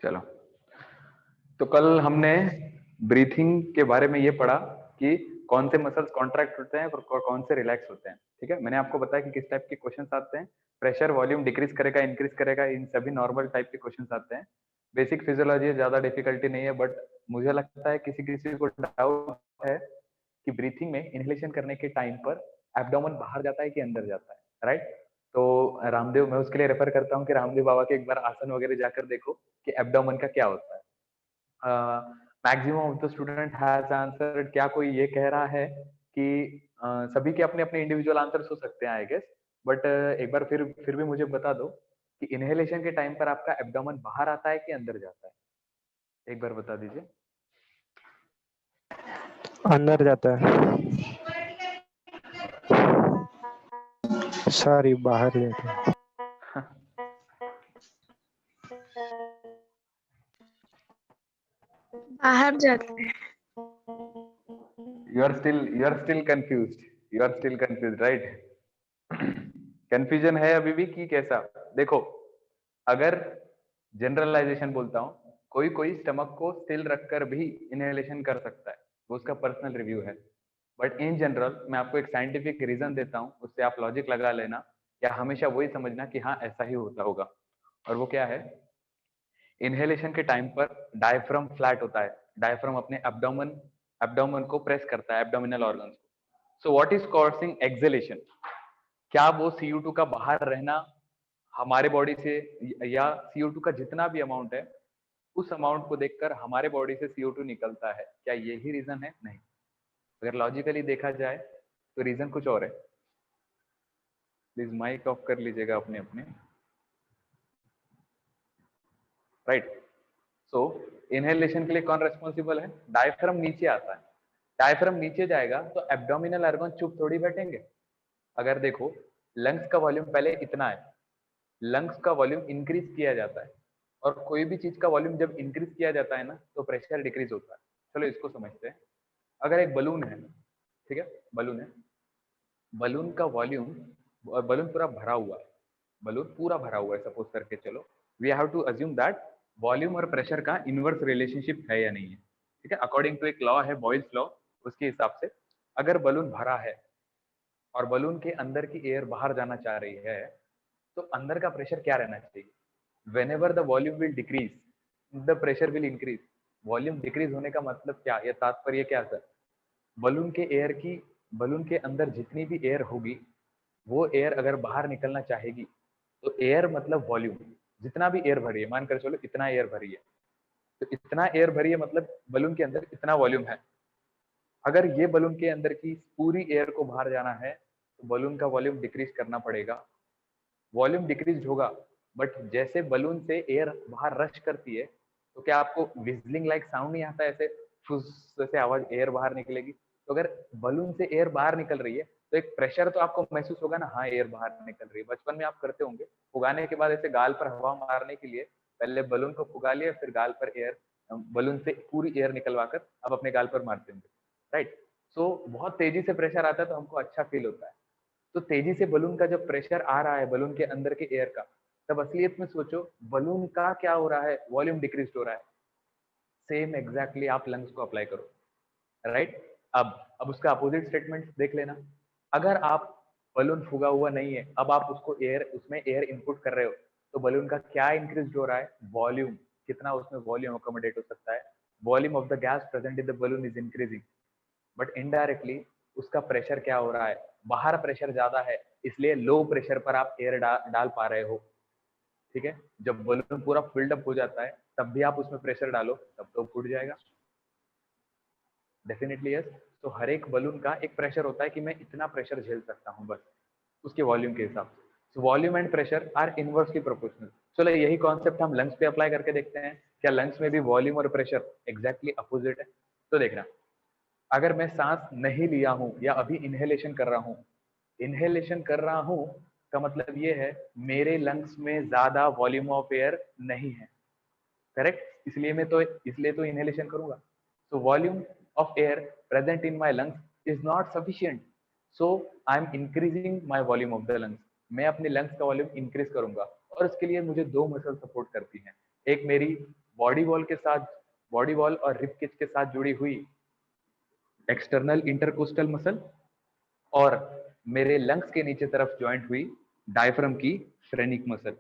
चलो, तो कल हमने ब्रीथिंग के बारे में ये पढ़ा कि कौन से मसल्स कॉन्ट्रैक्ट होते हैं और कौन से रिलैक्स होते हैं। ठीक है, मैंने आपको बताया कि किस टाइप के क्वेश्चंस आते हैं। प्रेशर वॉल्यूम डिक्रीज करेगा, इंक्रीज करेगा, इन सभी नॉर्मल टाइप के क्वेश्चंस आते हैं। बेसिक फिजियोलॉजी ज्यादा डिफिकल्टी नहीं है, बट मुझे लगता है किसी किसी को डाउट है कि ब्रीथिंग में इनहेलेशन करने के टाइम पर एब्डोमेन बाहर जाता है कि अंदर जाता है, राइट। तो रामदेव, मैं उसके लिए रेफर करता हूँ कि रामदेव बाबा के एक बार आसन वगैरह जाकर देखो कि एब्डोमेन का क्या होता है। Maximum of the student has answered. क्या कोई ये कह रहा है कि सभी के अपने अपने इंडिविजुअल आंसर्स हो सकते हैं आई गेस, बट एक बार फिर भी मुझे बता दो कि इनहेलेशन के टाइम पर आपका एब्डोमेन बाहर आता है कि अंदर जाता है। एक बार बता दीजिए। अंदर जाता है। सॉरी, बाहर जाता है। बाहर जाते हैं। You are still confused. You are still confused, right. Confusion है अभी भी कि कैसा? देखो, अगर जनरलाइजेशन बोलता हूँ, कोई कोई स्टमक को स्टिल रखकर भी इनहेलेशन कर सकता है, वो उसका पर्सनल रिव्यू है। बट इन जनरल मैं आपको एक साइंटिफिक रीजन देता हूँ, उससे आप लॉजिक लगा लेना या हमेशा वही समझना कि हाँ ऐसा ही होता होगा। और वो क्या है? इनहेलेशन के टाइम पर डायफ्राम फ्लैट होता है। डायफ्राम अपने एब्डोमेन को प्रेस करता है, एब्डोमिनल ऑर्गन्स को। So what is causing acceleration? क्या वो CO2 का बाहर रहना हमारे बॉडी से, या CO2 का जितना भी अमाउंट है उस अमाउंट को देखकर हमारे बॉडी से CO2 निकलता है? क्या यही रीजन है? नहीं। अगर लॉजिकली देखा जाए तो रीजन कुछ और है। प्लीज माइक ऑफ कर लीजिएगा अपने अपने, राइट। सो इनहेलेशन के लिए कौन रेस्पॉन्सिबल है? डायफ्राम नीचे आता है। डायफ्राम नीचे जाएगा तो एब्डोमिनल ऑर्गन चुप थोड़ी बैठेंगे। अगर देखो, लंग्स का वॉल्यूम पहले इतना है, लंग्स का वॉल्यूम इंक्रीज किया जाता है, और कोई भी चीज का वॉल्यूम जब इंक्रीज किया जाता है ना तो प्रेशर डिक्रीज होता है। चलो इसको समझते हैं। अगर एक बलून है, ठीक है, बलून है, बलून का वॉल्यूम, बलून पूरा भरा हुआ है, बलून पूरा भरा हुआ है सपोज करके, चलो we have to assume that volume और प्रेशर का इनवर्स रिलेशनशिप है या नहीं है। ठीक है, अकॉर्डिंग टू एक लॉ है, बॉयल्स लॉ, उसके हिसाब से अगर बलून भरा है और बलून के अंदर की एयर बाहर जाना चाह रही है तो अंदर का प्रेशर क्या रहना चाहिए? whenever the volume will decrease, the pressure will increase। Volume decrease होने का मतलब क्या, या तात्पर्य क्या सर? बलून के एयर की, बलून के अंदर जितनी भी एयर होगी वो एयर अगर बाहर निकलना चाहेगी तो एयर मतलब वॉल्यूम, जितना भी एयर भरी है, मानकर चलो इतना एयर भरी है, तो इतना एयर भरी है मतलब बलून के अंदर इतना वॉल्यूम है। अगर ये बलून के अंदर की पूरी एयर को बाहर जाना है तो बलून का वॉल्यूम डिक्रीज करना पड़ेगा। वॉल्यूम डिक्रीज होगा, बट जैसे बलून से एयर बाहर रश करती है तो क्या आपको विजलिंग लाइक साउंड नहीं आता? ऐसे फुस से आवाज, एयर बाहर निकलेगी। तो अगर बलून से एयर बाहर निकल रही है तो एक प्रेशर तो आपको महसूस होगा ना, हाँ एयर बाहर निकल रही है। बचपन में आप करते होंगे, फुगाने के बाद ऐसे गाल पर हवा मारने के लिए पहले बलून को फुगा लिया, फिर गाल पर एयर, बलून से पूरी एयर निकलवा कर आप अपने गाल पर मारते होंगे, राइट। सो बहुत तेजी से प्रेशर आता है तो हमको अच्छा फील होता है। तो तेजी से बलून का जब प्रेशर आ रहा है बलून के अंदर के एयर का, तब असलियत में सोचो बलून का क्या हो रहा है? वॉल्यूम डिक्रीज हो रहा है। सेम एग्जैक्टली आप लंग्स को अप्लाई करो, राइट। अब उसका अपोजिट स्टेटमेंट देख लेना। अगर आप, बलून फूगा हुआ नहीं है, अब आप उसको एयर, उसमें एयर इनपुट कर रहे हो, तो बलून का क्या इंक्रीज हो रहा है? वॉल्यूम। कितना उसमें वॉल्यूम अकोमोडेट हो सकता है? Volume of the gas present in the balloon is increasing, but indirectly उसका प्रेशर क्या हो रहा है? बाहर प्रेशर ज्यादा है, इसलिए लो प्रेशर पर आप एयर डाल पा रहे हो। ठीक है, जब बलून पूरा फिल्ड अप हो जाता है तब भी आप उसमें प्रेशर डालो तब तो फूट जाएगा। Definitely yes. तो हर एक बलून का एक प्रेशर होता है कि मैं इतना प्रेशर झेल सकता हूँ, बस उसके वॉल्यूम के हिसाब से। So volume and pressure are inversely proportional. चलो यही कॉन्सेप्ट हम लंग्स पे अप्लाई करके देखते हैं, क्या लंग्स में भी वॉल्यूम और प्रेशर एग्जैक्टली अपोजिट है? तो देखना, अगर मैं सांस नहीं लिया हूं या अभी इनहेलेशन कर रहा हूं, इनहेलेशन कर रहा हूं का मतलब ये है मेरे लंग्स में ज्यादा वॉल्यूम ऑफ एयर नहीं है, करेक्ट। इसलिए तो इनहेलेशन करूंगा। So volume of air present in my lungs is not sufficient, so I am increasing my volume of the lungs. मैं अपने लंग्स का वॉल्यूम इंक्रीज करूंगा, और इसके लिए मुझे दो मसल सपोर्ट करती हैं। एक मेरी बॉडी वॉल और रिब केज के साथ जुड़ी हुई एक्सटर्नल इंटरकोस्टल मसल और मेरे लंग्स के नीचे तरफ ज्वाइंट हुई डायफ्राम की फ्रेनिक मसल।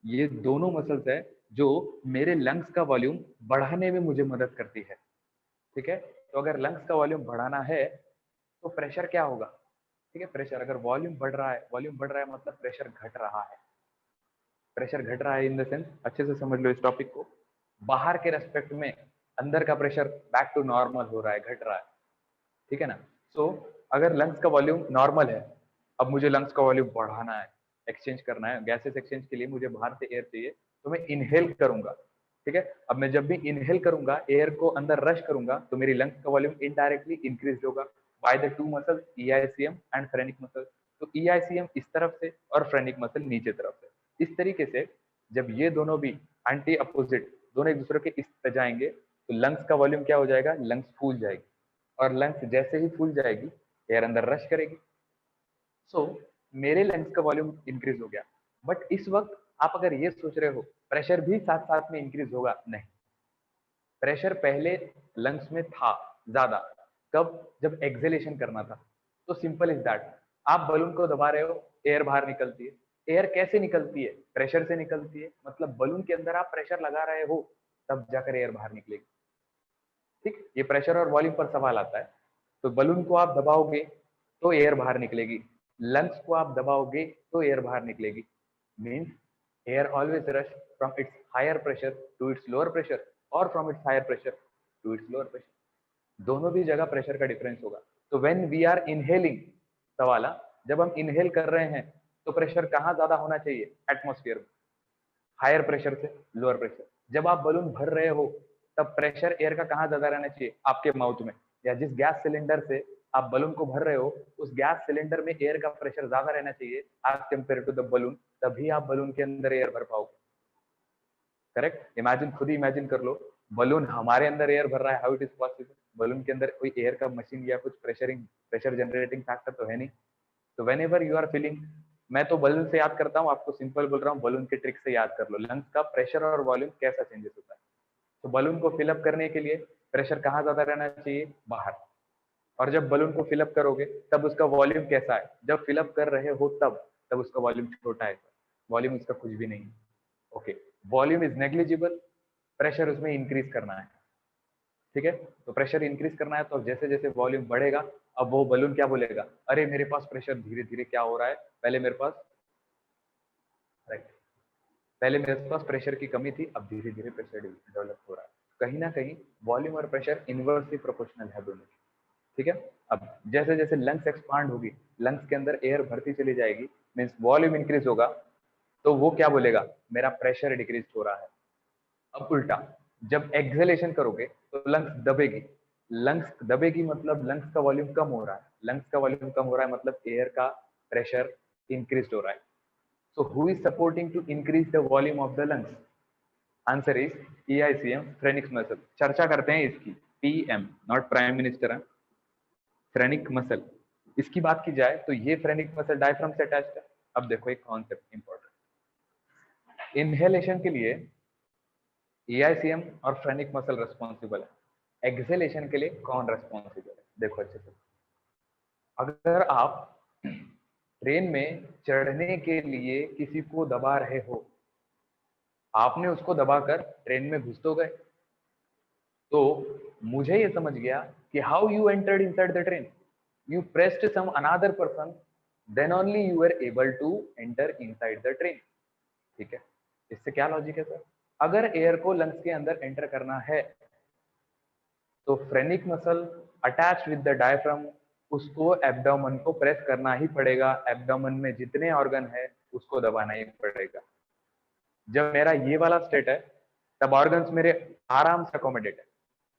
ये दोनों मसल्स है जो मेरे लंग्स का वॉल्यूम बढ़ाने में मुझे मदद करती है। ठीक है, तो अगर लंग्स का वॉल्यूम बढ़ाना है तो प्रेशर क्या होगा? ठीक है, प्रेशर अगर वॉल्यूम बढ़ रहा है मतलब प्रेशर घट रहा है। प्रेशर घट रहा है इन द सेंस, अच्छे से समझ लो इस टॉपिक को, बाहर के रेस्पेक्ट में अंदर का प्रेशर बैक टू नॉर्मल हो रहा है, घट रहा है। ठीक है ना? सो अगर लंग्स का वॉल्यूम नॉर्मल है, अब मुझे लंग्स का वॉल्यूम बढ़ाना है, एक्सचेंज करना है, गैसेस एक्सचेंज के लिए मुझे बाहर से एयर चाहिए, तो मैं इनहेल करूंगा। ठीक है, अब मैं जब भी इनहेल करूंगा, एयर को अंदर रश करूंगा, तो मेरी लंग्स का वॉल्यूम इनडायरेक्टली इंक्रीज होगा by the two muscles EICM and phrenic muscle. तो ईआईसीएम इस तरफ से और फ्रेनिक मसल नीचे तरफ से। इस तरीके से जब ये दोनों भी एंटी अपोजिट दोनों एक दूसरे के इस तरह जाएंगे तो लंग्स का वॉल्यूम क्या हो जाएगा? लंग्स फूल जाएगी, और लंग्स जैसे ही फूल जाएगी एयर अंदर रश करेगी। सो मेरे लंग्स का वॉल्यूम इंक्रीज हो गया। बट इस वक्त आप अगर ये सोच रहे हो प्रेशर भी साथ साथ में इंक्रीज होगा, नहीं। प्रेशर पहले लंग्स में था ज्यादा, कब? जब एक्सेलेशन करना था। तो सिंपल इज दैट, आप बलून को दबा रहे हो, एयर बाहर निकलती है। एयर कैसे निकलती है? प्रेशर से निकलती है। मतलब बलून के अंदर आप प्रेशर लगा रहे हो तब जाकर एयर बाहर निकलेगी। ठीक, ये प्रेशर और वॉल्यूम पर सवाल आता है। तो बलून को आप दबाओगे तो एयर बाहर निकलेगी, लंग्स को आप दबाओगे तो एयर बाहर निकलेगी। Means air always rush from its higher pressure to its lower pressure और from its higher pressure to its lower pressure. दोनों भी जगह प्रेशर का डिफरेंस होगा। तो व्हेन वी आर इनहेलिंग, सवाल जब हम इनहेल कर रहे हैं तो प्रेशर कहाँ ज्यादा होना चाहिए? एटमॉस्फेयर में, हायर प्रेशर से लोअर प्रेशर। जब आप बलून भर रहे हो तब प्रेशर एयर का कहाँ ज्यादा रहना चाहिए? आपके माउथ में, या जिस गैस सिलेंडर से आप बलून को भर रहे हो उस गैस सिलेंडर में एयर का प्रेशर ज्यादा रहना चाहिए as compared to the balloon, तभी आप बलून के अंदर एयर भर पाओगे। करेक्ट? इमेजिन, खुद ही इमेजिन कर लो, बलून हमारे अंदर एयर भर रहा है, how it is possible? Balloon के अंदर कोई एयर का मशीन या कुछ प्रेशर जनरेटिंग फैक्टर तो है नहीं। तो whenever you are feeling, मैं तो बलून से याद करता हूँ, आपको सिंपल बोल रहा हूँ, बलून के ट्रिक से याद कर लो लंग्स का प्रेशर और वॉल्यूम कैसा चेंजेस होता है। तो बलून को फिलअप करने के लिए प्रेशर कहाँ ज्यादा रहना चाहिए? बाहर। और जब बलून को फिलअप करोगे तब उसका वॉल्यूम कैसा है? जब फिलअप कर रहे हो तब उसका वॉल्यूम छोटा है, वॉल्यूम उसका कुछ भी नहीं है। Okay, volume is negligible, pressure उसमें इंक्रीज करना है। ठीक है, तो प्रेशर इंक्रीज करना है, तो जैसे जैसे वॉल्यूम बढ़ेगा अब वो बलून क्या बोलेगा? अरे मेरे पास प्रेशर धीरे धीरे क्या हो रहा है, पहले मेरे पास प्रेशर की कमी थी, अब धीरे धीरे प्रेशर डेवलप हो रहा है। कहीं ना कहीं वॉल्यूम और प्रेशर इनवर्सली प्रोपोर्शनल है दोनों। ठीक है, अब जैसे जैसे लंग्स एक्सपांड होगी, लंग्स के अंदर एयर भरती चली जाएगी, मीन्स वॉल्यूम इंक्रीज होगा, तो वो क्या बोलेगा? मेरा प्रेशर डिक्रीज हो रहा है। अब उल्टा, जब एक्सहेलेशन करोगे तो लंग्स दबेगी, लंग्स दबेगी मतलब लंग्स का वॉल्यूम कम हो रहा है, लंग्स का वॉल्यूम कम हो रहा है मतलब एयर का प्रेशर इंक्रीज हो रहा है। So who is supporting to increase the volume of the lungs? Answer is EICM, phrenic muscle. चर्चा करते हैं इसकी, PM, not प्राइम मिनिस्टर है, फ्रेनिक मसल। इसकी बात की जाए तो ये फ्रेनिक मसल डायफ्राम से अटैच्ड है। अब देखो एक कॉन्सेप्ट इंपॉर्टेंट, इनहेलेशन के लिए EICM और फ्रेनिक मसल रिस्पॉन्सिबल है, एक्सहेलेशन के लिए कौन रिस्पॉन्सिबल है? देखो अच्छे से, अगर आप ट्रेन में चढ़ने के लिए किसी को दबा रहे हो, आपने उसको दबाकर ट्रेन में घुस तो गए, तो मुझे ये समझ गया कि how you entered inside the train, you pressed some another person, then only you are able to enter inside the train. ठीक है, इससे क्या लॉजिक है सर? अगर एयर को लंग्स के अंदर एंटर करना है तो phrenic muscle attach with the diaphragm, उसको एब्डोमेन को प्रेस करना ही पड़ेगा, एब्डोमेन में जितने ऑर्गन है उसको दबाना ही पड़ेगा। जब मेरा ये वाला स्टेट है तब ऑर्गन्स मेरे आराम से अकोमोडेट है,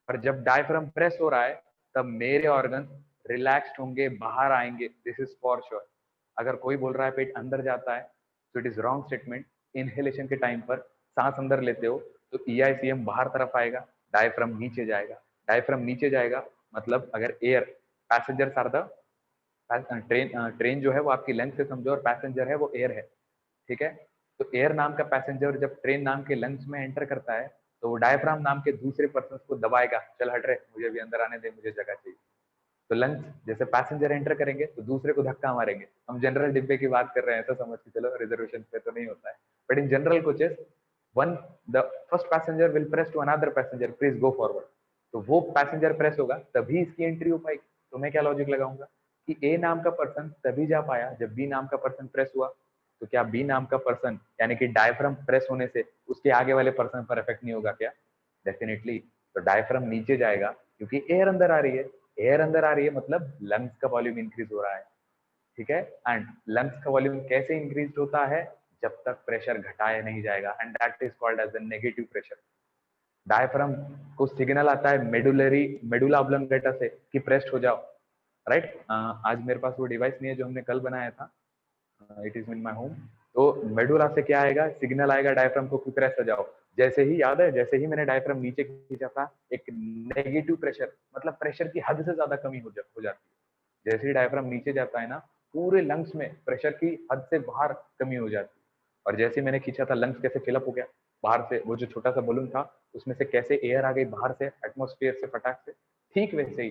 और जब डायफ्राम प्रेस हो रहा है तब मेरे ऑर्गन रिलैक्स्ड होंगे, बाहर आएंगे, दिस इज फॉर श्योर। अगर कोई बोल रहा है पेट अंदर जाता है तो it is wrong statement. Inhalation के टाइम पर सांस अंदर लेते हो तो EICM बाहर तरफ आएगा, डायफ्राम नीचे जाएगा, डायफ्राम नीचे जाएगा मतलब अगर air, passengers are the train जो है वो आपकी लेंथ से समझो, और पैसेंजर है वो एयर है। ठीक है, तो एयर नाम का पैसेंजर जब ट्रेन नाम के लंग्स में एंटर करता है तो वो डायफ्राम नाम के दूसरे पर्सन को दबाएगा, चल हट रे, मुझे भी अंदर आने दे, मुझे जगह चाहिए। तो लंग्स जैसे पैसेंजर एंटर करेंगे तो दूसरे को धक्का मारेंगे। हम जनरल डिब्बे की बात कर रहे हैं, ऐसा समझ के चलो, रिजर्वेशन पे तो नहीं होता है, but in general coaches one the first passenger will press to another passenger, please go forward. तो वो पैसेंजर प्रेस होगा तभी इसकी एंट्री हो पाएगी। तो मैं क्या लॉजिक लगाऊंगा कि ए नाम का पर्सन तभी जा पाया जब बी नाम का पर्सन प्रेस हुआ। तो क्या बी नाम का पर्सन यानी कि डायफ्राम प्रेस होने से उसके आगे वाले पर्सन पर इफेक्ट नहीं होगा क्या? डेफिनेटली। तो डायफ्राम नीचे जाएगा क्योंकि एयर अंदर आ रही है, एयर अंदर आ रही है मतलब लंग्स का वॉल्यूम इंक्रीज हो रहा है, ठीक है। एंड लंग्स का वॉल्यूम कैसे इंक्रीज होता है? जब तक प्रेशर घटाया नहीं जाएगा, and that is called as the negative pressure. Diaphragm को सिग्नल आता है मेडुला ऑब्लोंगेटा से कि प्रेस्ड हो जाओ, राइट। आज मेरे पास वो डिवाइस नहीं है जो हमने कल बनाया था, it is in my home. तो मेडुला से क्या आएगा, सिग्नल आएगा डायफ्राम को कि प्रेस हो जाओ। जैसे ही, याद है, जैसे ही मैंने डायफ्राम नीचे खींचा था, एक नेगेटिव प्रेशर मतलब प्रेशर की हद से ज्यादा कमी हो जाती है। जैसे ही डायफ्राम नीचे जाता है ना, पूरे लंग्स में प्रेशर की हद से बाहर कमी हो जाती है। और जैसे मैंने खींचा था, लंग्स कैसे फिलअप हो गया बाहर से, वो जो छोटा सा बलून था उसमें से कैसे एयर आ गई बाहर से एटमॉस्फेयर से फटाक से, ठीक वैसे ही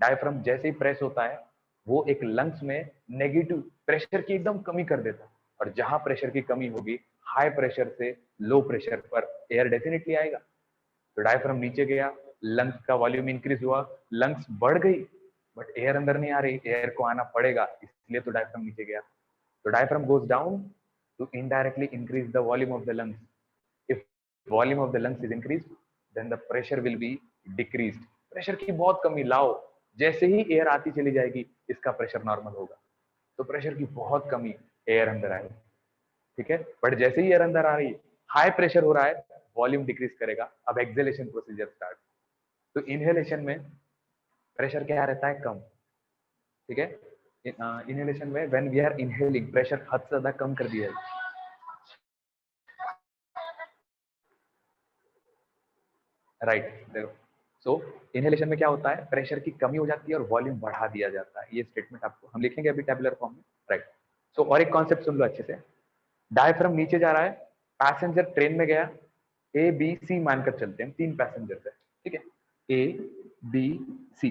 डायफ्राम जैसे ही प्रेस होता है वो एक लंग्स में नेगेटिव प्रेशर की एकदम कमी कर देता है। और जहां प्रेशर की कमी होगी, हाई प्रेशर से लो प्रेशर पर एयर डेफिनेटली आएगा। तो डायफ्राम नीचे गया, लंग्स का वॉल्यूम इंक्रीज हुआ, लंग्स बढ़ गई, बट एयर अंदर नहीं आ रही, एयर को आना पड़ेगा, इसलिए तो डायफ्राम नीचे गया। तो diaphragm goes down to indirectly increase the volume of the lungs. If volume of the lungs is increase then the pressure will be decreased. Pressure की बहुत कमी लाओ, जैसे ही एयर आती चली जाएगी इसका प्रेशर नॉर्मल होगा। तो प्रेशर की बहुत कमी, एयर अंदर आएगी, ठीक है। बट जैसे ही एयर अंदर आ रही, हाई प्रेशर हो रहा है, वॉल्यूम डिक्रीज करेगा। अब एक्सेलेशन प्रोसीजर स्टार्ट। तो इनहेलेशन में प्रेशर क्या रहता है, कम, ठीक है। इनहेलेशन में when we are inhaling, pressure हद से ज्यादा कम कर दिया है, राइट। सो इनहेलेशन में क्या होता है, प्रेशर की कमी हो जाती है और वॉल्यूम बढ़ा दिया जाता है। ये स्टेटमेंट आपको हम लिखेंगे अभी टैबुलर फॉर्म में, राइट। सो और एक कॉन्सेप्ट सुन लो अच्छे से। डायफ्राम नीचे जा रहा है, पैसेंजर ट्रेन में गया, ए बी सी मानकर चलते हैं, 3 पैसेंजर है, ठीक है, ए बी सी।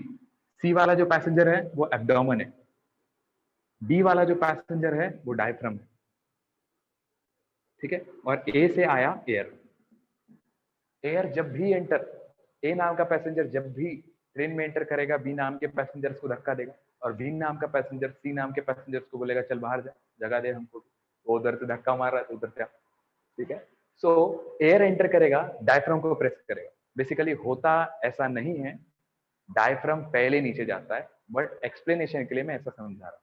सी वाला जो पैसेंजर है वो एब्डोमेन है, बी वाला जो पैसेंजर है वो डायफ्राम है, ठीक है। और ए से आया एयर। एयर जब भी एंटर, ए नाम का पैसेंजर जब भी ट्रेन में एंटर करेगा, बी नाम के पैसेंजर्स को धक्का देगा, और बी नाम का पैसेंजर सी नाम के पैसेंजर्स को बोलेगा चल बाहर जा, जगह दे हमको, वो उधर से धक्का मार रहा है तो उधर से, ठीक है। सो एयर एंटर करेगा, डायफ्राम को प्रेस करेगा। बेसिकली होता ऐसा नहीं है, डायफ्राम पहले नीचे जाता है, बट एक्सप्लेनेशन के लिए मैं ऐसा समझा रहा हूँ,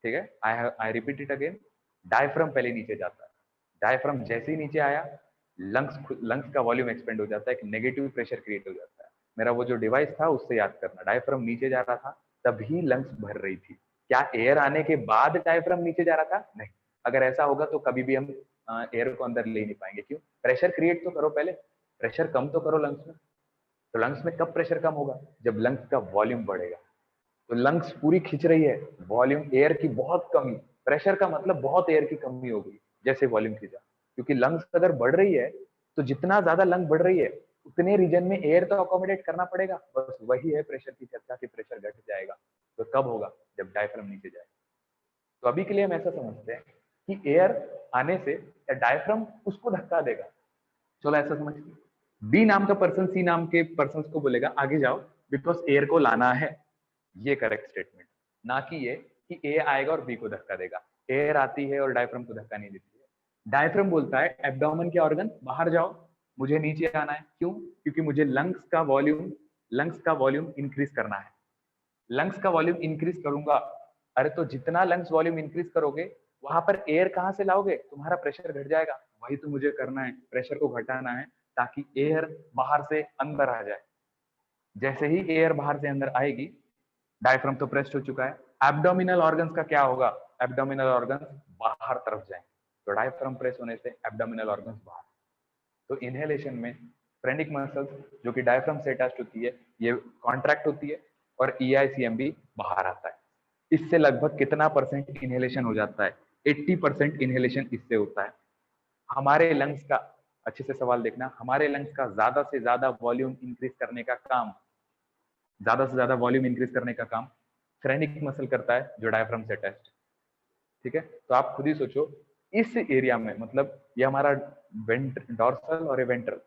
ठीक है। I repeat it again, diaphragm पहले नीचे जाता है, डायफ्राम जैसे ही नीचे आया, लंग्स का वॉल्यूम एक्सपेंड हो जाता है, एक नेगेटिव प्रेशर क्रिएट हो जाता है। मेरा वो जो डिवाइस था उससे याद करना, डायफ्राम नीचे जा रहा था तभी लंग्स भर रही थी। क्या एयर आने के बाद डायफ्राम नीचे जा रहा था? नहीं। अगर ऐसा होगा तो कभी भी हम एयर को अंदर ले नहीं पाएंगे। क्यों? प्रेशर क्रिएट तो करो पहले, प्रेशर कम तो करो लंग्स में। तो लंग्स में कब प्रेशर कम होगा? जब लंग्स का वॉल्यूम बढ़ेगा। तो लंग्स पूरी खींच रही है, वॉल्यूम, एयर की बहुत कमी, प्रेशर का मतलब बहुत एयर की कमी हो गई जैसे वॉल्यूम खींचा। क्योंकि लंग्स अगर बढ़ रही है तो जितना ज्यादा लंग बढ़ रही है उतने रीजन में एयर तो अकोमोडेट करना पड़ेगा, बस वही है प्रेशर की चर्चा की प्रेशर घट जाएगा। तो कब होगा? जब डायफ्राम नीचे जाएगा। तो अभी के लिए हम ऐसा समझते हैं कि एयर आने से या डायफ्राम उसको धक्का देगा। चलो ऐसा समझते, बी नाम का पर्सन सी नाम के पर्सन को बोलेगा आगे जाओ बिकॉज एयर को लाना है। ये करेक्ट स्टेटमेंट, ना कि ये कि ए आएगा और बी को धक्का देगा। एयर आती है और डायफ्राम को धक्का नहीं देती है। डायफ्राम बोलता है एब्डोमेन के ऑर्गन बाहर जाओ, मुझे नीचे आना है। क्यों? क्योंकि मुझे लंग्स का वॉल्यूम इंक्रीज करना है। लंग्स का वॉल्यूम इंक्रीज करूंगा, अरे तो जितना लंग्स वॉल्यूम इंक्रीज करोगे वहां पर एयर कहां से लाओगे? तुम्हारा प्रेशर घट जाएगा। वही तो मुझे करना है, प्रेशर को घटाना है ताकि एयर बाहर से अंदर आ जाए। जैसे ही एयर बाहर से अंदर आएगी, डायफ्राम तो प्रेस्ड हो चुका है, एब्डोमिनल ऑर्गन्स का क्या होगा? एब्डोमिनल ऑर्गन्स बाहर तरफ जाएंगे। तो डायफ्राम प्रेस होने से एब्डोमिनल ऑर्गन्स बाहर। तो इनहेलेशन में फ्रेनिक मसल्स जो कि डायफ्राम से अटैच्ड होती है ये कॉन्ट्रैक्ट होती है और EICM भी बाहर आता है। इससे लगभग कितना परसेंट इनहेलेशन हो जाता है? 80% इनहेलेशन इससे होता है। हमारे लंग्स का, अच्छे से सवाल देखना, हमारे लंग्स का ज्यादा से ज्यादा वॉल्यूम इंक्रीज करने का काम, ज्यादा से ज्यादा वॉल्यूम इंक्रीज करने का काम फ्रेनिक मसल करता है जो डायफ्राम से अटैच्ड। ठीक है, तो आप खुद ही सोचो इस एरिया में, मतलब ये हमारा डॉर्सल और वेंट्रल,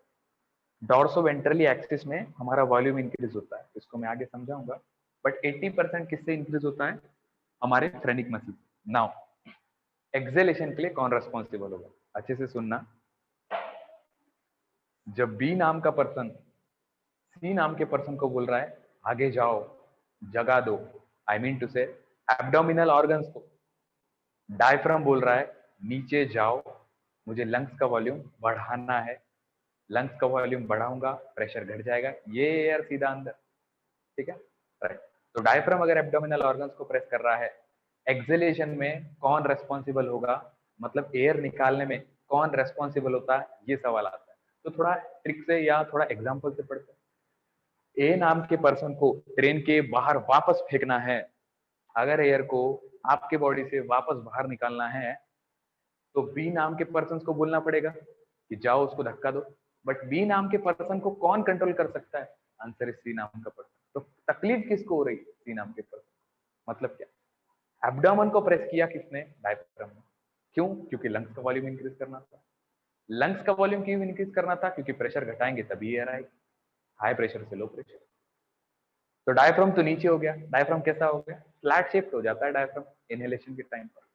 डॉर्सो वेंट्रली एक्सिस में हमारा वॉल्यूम इंक्रीज होता है, इसको मैं आगे समझाऊंगा। बट 80% किससे इंक्रीज होता है? हमारे फ्रेनिक मसल। नाउ एक्सेलेशन के लिए कौन रेस्पॉन्सिबल होगा? अच्छे से सुनना, जब बी नाम का पर्सन सी नाम के पर्सन को बोल रहा है आगे जाओ, जगा दो, आई मीन टू से एब्डोमिनल ऑर्गन्स को डायफ्राम बोल रहा है नीचे जाओ, मुझे लंग्स का वॉल्यूम बढ़ाना है, लंग्स का वॉल्यूम बढ़ाऊंगा, प्रेशर घट जाएगा, ये एयर सीधा अंदर। ठीक है, राइट। तो डायफ्राम अगर एब्डोमिनल ऑर्गन्स को प्रेस कर रहा है, एक्सेलेशन में कौन रेस्पॉन्सिबल होगा, मतलब एयर निकालने में कौन रेस्पॉन्सिबल होता है, ये सवाल आता है। तो थोड़ा ट्रिक से या थोड़ा एग्जाम्पल से पढ़ते हैं। ए नाम के पर्सन को ट्रेन के बाहर वापस फेंकना है, अगर एयर को आपके बॉडी से वापस बाहर निकालना है तो बी नाम के पर्सन को बोलना पड़ेगा कि जाओ उसको धक्का दो। बट बी नाम के पर्सन को कौन कंट्रोल कर सकता है? आंसर इज सी नाम का पर्सन। तो तकलीफ किसको हो रही? सी नाम के पर्सन। मतलब क्या? एब्डोमेन को प्रेस किया किसने? डायफ्राम ने। क्यों? क्योंकि लंग्स का वॉल्यूम इंक्रीज करना था। लंग्स का वॉल्यूम क्यों इंक्रीज करना था? क्योंकि प्रेशर घटाएंगे तभी एयर आएगी, हाई प्रेशर से लो प्रेशर। तो डायफ्राम तो नीचे हो गया, डायफ्राम कैसा हो गया? फ्लैट शेप्ड हो जाता है डायफ्राम इनहेलेशन के टाइम पर,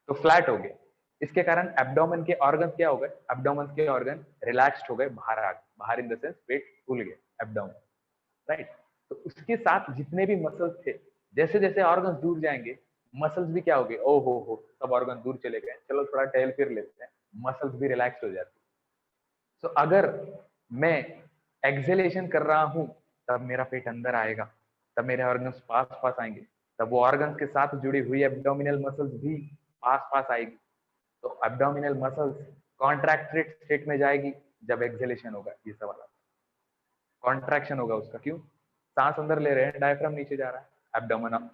तो फ्लैट हो गया। इसके कारण एब्डोमेन के ऑर्गन क्या हो गए? एब्डोमेन के ऑर्गन रिलैक्स्ड हो गए, बाहर आ गए, बाहर इन द सेंस पेट फूल गया एब्डोमेन, राइट। तो उसके साथ जितने भी मसल्स थे, जैसे जैसे ऑर्गन्स दूर जाएंगे मसल्स भी क्या हो गए? ओ हो, सब ऑर्गन दूर चले गए, चलो थोड़ा टहल फिर लेते हैं, मसल्स भी रिलैक्स हो जाती है। तो अगर मैं एक्सेलेशन कर रहा हूं तब मेरा पेट अंदर आएगा, तब मेरे ऑर्गन्स पास पास आएंगे, तब वो ऑर्गन्स के साथ जुड़ी हुई एब्डोमिनल मसल्स भी पास पास आएगी। तो एब्डोमिनल मसल्स कॉन्ट्रैक्टेड स्टेट में जाएगी जब एक्सेलेशन होगा। ये सवाल आता है, कॉन्ट्रैक्शन होगा उसका। क्यों? सांस अंदर ले रहे हैं, डायफ्राम नीचे जा रहा है,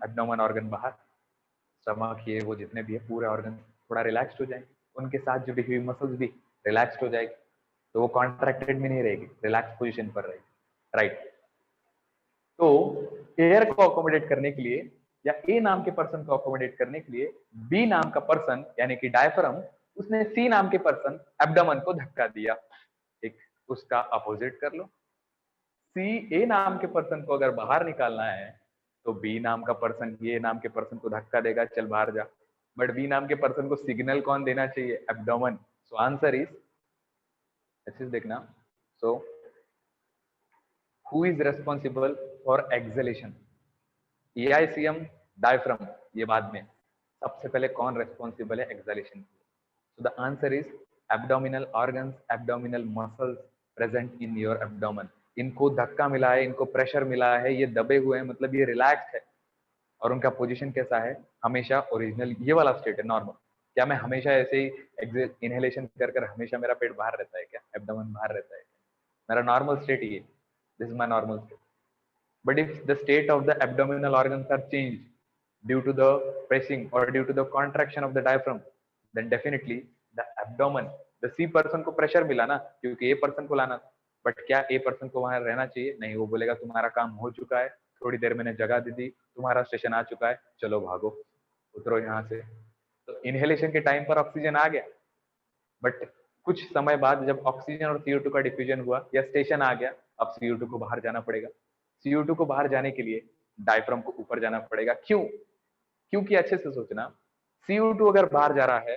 एब्डोमेन ऑर्गन बाहर, स्टमक ये वो जितने भी है पूरे ऑर्गन थोड़ा रिलैक्स्ड हो जाएंगे, उनके साथ जुड़ी हुई मसल्स भी रिलैक्स्ड हो जाएगी, तो वो कॉन्ट्रैक्टेड में नहीं रहेगी, रिलैक्स पोजीशन पर रहेगी, राइट। तो एयर को अकोमोडेट करने के लिए या ए नाम के पर्सन को अकोमोडेट करने के लिए बी नाम का पर्सन यानी कि डायफ्राम, उसने सी नाम के पर्सन एब्डोमेन को धक्का दिया। एक उसका अपोजिट कर लो, सी ए नाम के पर्सन को अगर बाहर निकालना है तो बी नाम का पर्सन ए नाम के पर्सन को धक्का देगा, चल बाहर जा। बट बी नाम के पर्सन को सिग्नल कौन देना चाहिए? एब्डोमेन। सो आंसर इज, अच्छे से देखना, so who is responsible for acceleration? AICM, diaphragm, ये बाद में। सबसे पहले कौन रेस्पॉन्सिबल है एक्सेलेशन के? So the answer is abdominal organs, abdominal muscles present in your abdomen. इनको धक्का मिला है, इनको प्रेशर मिला है, ये दबे हुए हैं, मतलब ये रिलैक्स्ड है। और उनका पोजीशन कैसा है? हमेशा ओरिजिनल ये वाला स्टेट है, नॉर्मल। क्या मैं हमेशा ऐसे ही इनहेलेशन कर कर हमेशा मेरा पेट बाहर रहता है क्या? एब्डोमेन बाहर रहता है? मेरा नॉर्मल स्टेट ये, this is my normal state. But if the state of the abdominal organs are changed due to the pressing or due to the contraction of the diaphragm, then definitely the abdomen, the C person को pressure मिला ना, क्योंकि A person को लाना था। But क्या A person को वहां रहना चाहिए? नहीं, वो बोलेगा तुम्हारा काम हो चुका है, थोड़ी देर मैंने जगह दे दी, तुम्हारा स्टेशन आ चुका है, चलो भागो, उतरो यहाँ से। तो इनहेलेशन के टाइम पर ऑक्सीजन आ गया, बट कुछ समय बाद जब ऑक्सीजन और CO2 का डिफ्यूजन हुआ या स्टेशन आ गया, अब CO2 को बाहर जाना पड़ेगा। CO2 को बाहर जाने के लिए डायफ्राम को ऊपर जाना पड़ेगा। क्यों? क्योंकि अच्छे से सोचना, CO2 अगर बाहर जा रहा है,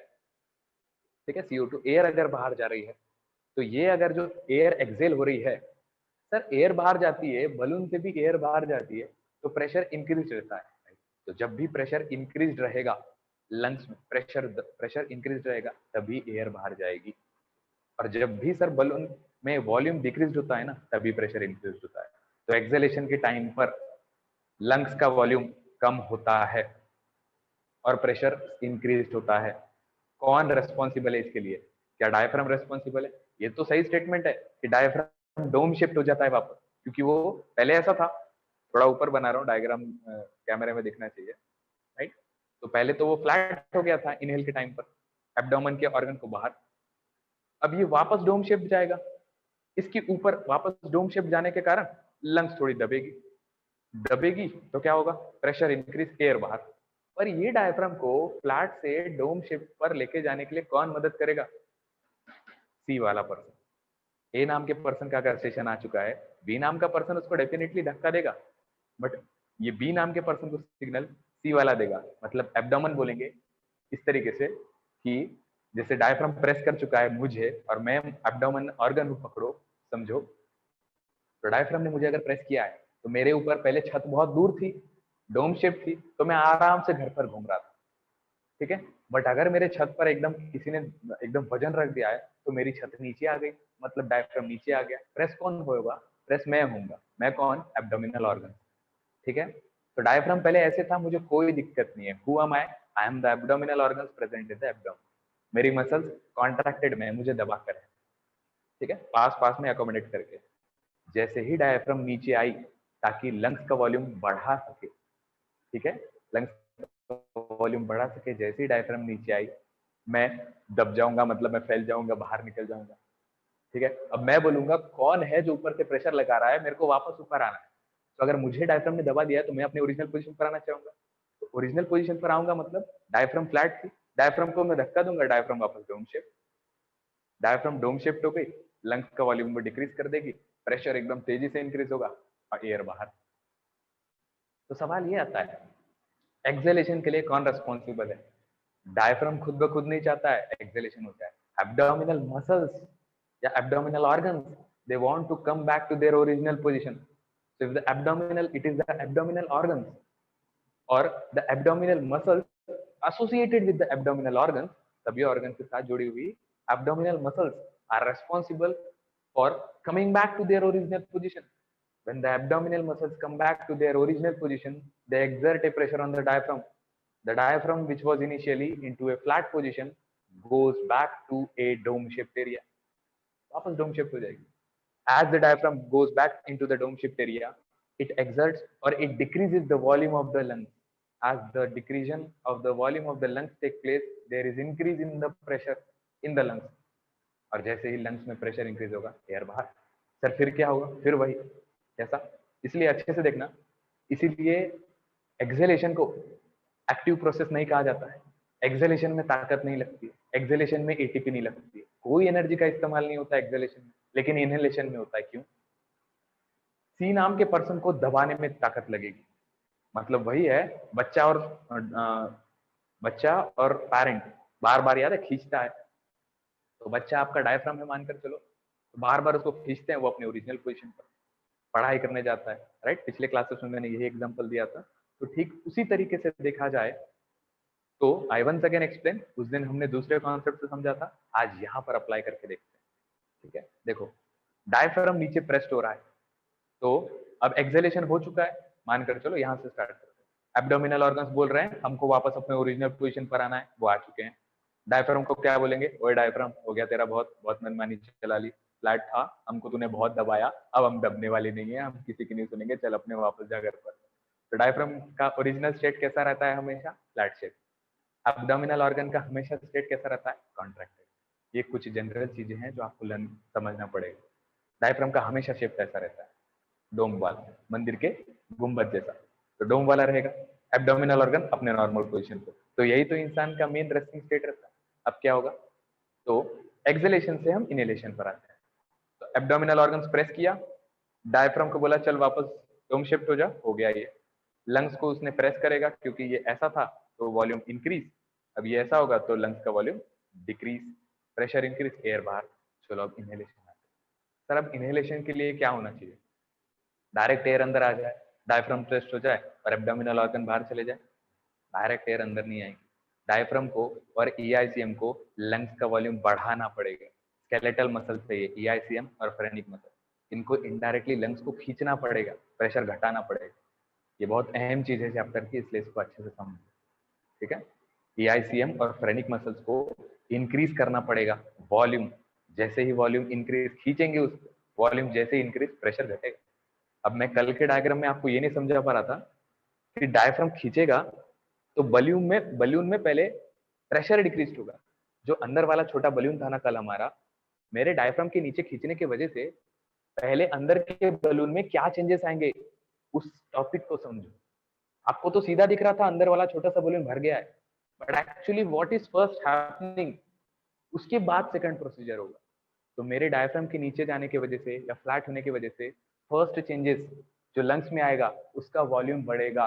ठीक है, CO2 एयर अगर बाहर जा रही है, तो ये अगर जो एयर एक्सेल हो रही है, सर एयर बाहर जाती है, बलून से भी एयर बाहर जाती है, तो प्रेशर इंक्रीज रहता है। तो जब भी प्रेशर इंक्रीज रहेगा लंग्स में, प्रेशर इंक्रीज रहेगा तभी एयर बाहर जाएगी। और जब भी सर बलून में वॉल्यूम डिक्रीज होता है ना, तभी प्रेशर इंक्रीज होता है। तो एक्सेलेशन के टाइम पर लंग्स का वॉल्यूम कम होता है और प्रेशर इंक्रीज होता है। कौन रेस्पॉन्सिबल है इसके लिए? क्या डायफ्राम रेस्पॉन्सिबल है? ये तो सही स्टेटमेंट है कि डायफ्राम डोम शिफ्ट हो जाता है वापस, क्योंकि वो पहले ऐसा था, थोड़ा ऊपर बना रहा हूँ डायग्राम, कैमरे में दिखना चाहिए, राइट। तो पहले तो वो फ्लैट हो गया था इनहेल के टाइम पर, एब्डोमेन के ऑर्गन को बाहर, अब ये वापस डोम शेप जाएगा, इसके ऊपर वापस डोम शेप जाने के कारण लंग्स थोड़ी दबेगी, दबेगी तो क्या होगा, प्रेशर इंक्रीज, एयर बाहर। और ये डायफ्राम को फ्लैट से डोम शेप पर लेके जाने के लिए कौन मदद करेगा, सी वाला पर्सन। ए नाम के पर्सन का अगर सेशन आ चुका है, बी नाम का पर्सन उसको डेफिनेटली धक्का देगा, बट ये बी नाम के पर्सन को सिग्नल सी वाला देगा, मतलब एब्डोमेन बोलेंगे इस तरीके से कि जैसे डायफ्राम प्रेस कर चुका है मुझे और मैं एब्डोमेन ऑर्गन को पकड़ो, समझो। तो डायफ्राम ने मुझे अगर प्रेस किया है तो मेरे ऊपर पहले छत बहुत दूर थी, डोम शेप थी, तो मैं आराम से घर पर घूम रहा था, ठीक है। बट अगर मेरे छत पर एकदम किसी ने एकदम वजन रख दिया है तो मेरी छत नीचे आ गई, मतलब डायफ्राम नीचे आ गया। प्रेस कौन होगा, प्रेस मैं होऊंगा, मैं कौन, एब्डोमिनल ऑर्गन, ठीक है। तो डायफ्राम पहले ऐसे था, मुझे कोई दिक्कत नहीं है, who am I am the abdominal organs present in the abdomen, मेरी मसल्स कॉन्ट्रैक्टेड में, मुझे दबा कर है, ठीक है, पास पास में अकोमोडेट करके। जैसे ही डायफ्राम नीचे आई ताकि लंग्स का वॉल्यूम बढ़ा सके, ठीक है, लंग्स का वॉल्यूम बढ़ा सके, जैसे ही डायफ्राम नीचे आई मैं दब जाऊंगा, मतलब मैं फैल जाऊंगा, बाहर निकल जाऊंगा, ठीक है। अब मैं बोलूंगा कौन है जो ऊपर से प्रेशर लगा रहा है, मेरे को वापस ऊपर आना है। तो अगर मुझे डायफ्राम ने दबा दिया है तो मैं अपने ओरिजिनल पोजीशन पर आना चाहूंगा, तो ओरिजिनल पोजीशन पर आऊंगा, मतलब डायफ्राम फ्लैट थी, डायफ्राम को मैं धक्का दूंगा, डायफ्राम वापस डोम शेप, डायफ्राम डोम शिफ्ट हो गई, लंग्स का वॉल्यूम भी डिक्रीज कर देगी, प्रेशर एकदम तेजी से इंक्रीज होगा और एयर बाहर। तो सवाल ये आता है, एक्सेलेशन के लिए कौन रेस्पॉन्सिबल है? डायफ्राम खुद ब खुद नहीं चाहता है एक्सेलेशन होता है, एब्डोमिनल मसल्स या abdominal organs, they want to come back to their original position. So if the abdominal, it is the abdominal organs और the abdominal muscles associated with the abdominal organs, सभी organ के साथ जुड़ी हुई abdominal muscles are responsible for coming back to their original position. When the abdominal muscles come back to their original position, they exert a pressure on the diaphragm. The diaphragm, which was initially into a flat position, goes back to a dome-shaped area. वापस dome shaped हो जाएगी. As the diaphragm goes back into the dome-shaped area, it exerts or it decreases the volume of the lungs. As the decrease of the volume of the lungs take place, there is increase in the pressure in the lungs. और जैसे ही lungs में pressure increase होगा, air बाहर। Sir फिर क्या होगा, फिर वही कैसा, इसलिए अच्छे से देखना, इसीलिए एक्सेलेशन को एक्टिव प्रोसेस नहीं कहा जाता है। एक्सेलेशन में ताकत नहीं लगती है, एक्सेलेशन में एटीपी नहीं लगती है, कोई एनर्जी का इस्तेमाल नहीं होता एक्सेलेशन में, लेकिन इनहेलेशन में होता है। क्यों? सी नाम के पर्सन को दबाने में ताकत लगेगी, मतलब वही है, बच्चा और पेरेंट बार बार, याद है, खींचता है, तो बच्चा आपका डायफ्राम है मानकर चलो, तो बार बार उसको खींचते हैं, वो अपने ओरिजिनल पोजीशन पर पढ़ाई करने जाता है, राइट। पिछले क्लासेस में मैंने यही एग्जांपल दिया था। तो ठीक उसी तरीके से देखा जाए तो आई वंस अगेन एक्सप्लेन, उस दिन हमने दूसरे कॉन्सेप्ट से समझा था, आज यहाँ पर अप्लाई करके देखते हैं, ठीक है। देखो, डायफ्राम नीचे प्रेस्ड हो रहा है, तो अब एक्सेलेशन हो चुका है, मानकर चलो यहाँ से स्टार्ट करते हैं। एब्डोमिनल ऑर्गन्स बोल रहे हैं हमको वापस अपने ओरिजिनल पोजीशन पर आना है, वो आ चुके हैं। डायफ्राम को क्या बोलेंगे, ओए डायफ्राम, हो गया तेरा बहुत बहुत मनमानी चला ली, फ्लैट था, हमको तूने बहुत दबाया, अब हम दबने वाले नहीं है, हम किसी की नहीं सुनेंगे, चल अपने वापस जा घर पर। तो डायफ्राम का ओरिजिनल स्टेट कैसा रहता है, हमेशा फ्लैट शेप। एब्डोमिनल ऑर्गन का हमेशा स्टेट कैसा रहता है, कॉन्ट्रैक्टेड। ये कुछ जनरल चीजें हैं जो आपको समझना पड़ेगा। डायफ्राम का हमेशा शेप कैसा रहता है, डोम वाला, मंदिर के गुंबद जैसा, तो डोम वाला रहेगा। एब्डोमिनल ऑर्गन अपने नॉर्मल पोजीशन पे, तो यही तो इंसान का मेन रेस्टिंग स्टेट रहता है। अब क्या होगा, तो एक्सेलेशन से हम इनहेलेशन पर आते हैं। तो एब्डोमिनल ऑर्गन्स प्रेस किया, डायफ्राम को बोला चल वापस डोम शिफ्ट हो जा, हो गया ये। लंग्स को उसने प्रेस करेगा, क्योंकि ये ऐसा था तो वॉल्यूम इंक्रीज, अब ये ऐसा होगा तो लंग्स का volume decrease, pressure increase, air बाहर। चलो अब इनहेलेशन आते हैं। सर अब इनहेलेशन के लिए क्या होना चाहिए, डायरेक्ट एयर अंदर आ जाए, डायफ्राम प्रेस्ड हो जाए और एब्डोमिनल ऑर्गन बाहर चले जाए? डायरेक्ट एयर अंदर नहीं आएगी, डायफ्राम को और ईआईसीएम को लंग्स का वॉल्यूम बढ़ाना पड़ेगा। स्केलेटल मसल से ये ईआईसीएम और फ्रेनिक मसल, इनको इनडायरेक्टली लंग्स को खींचना पड़ेगा, प्रेशर घटाना पड़ेगा। ये बहुत अहम चीज है चैप्टर की, इसलिए इसको अच्छे से समझो, ठीक है। ईआईसीएम और फ्रेनिक मसल्स को इंक्रीज करना पड़ेगा, वॉल्यूम जैसे ही वॉल्यूम इंक्रीज, खींचेंगे उस वॉल्यूम जैसे इंक्रीज, प्रेशर घटेगा। अब मैं कल के डायग्राम में आपको ये नहीं समझा पा रहा था कि डायफ्राम खींचेगा तो बलून में पहले प्रेशर डिक्रीज होगा। जो अंदर वाला छोटा बलून था ना कल हमारा, मेरे डायफ्राम के नीचे खींचने की वजह से पहले अंदर के बलून में क्या चेंजेस आएंगे उस टॉपिक को समझो। आपको तो सीधा दिख रहा था अंदर वाला छोटा सा बलून भर गया है, but actually what is first happening, उसके बाद सेकंड प्रोसीजर होगा। तो मेरे डायफ्राम के नीचे जाने की वजह से या फ्लैट होने की वजह से फर्स्ट चेंजेस जो लंग्स में आएगा उसका वॉल्यूम बढ़ेगा।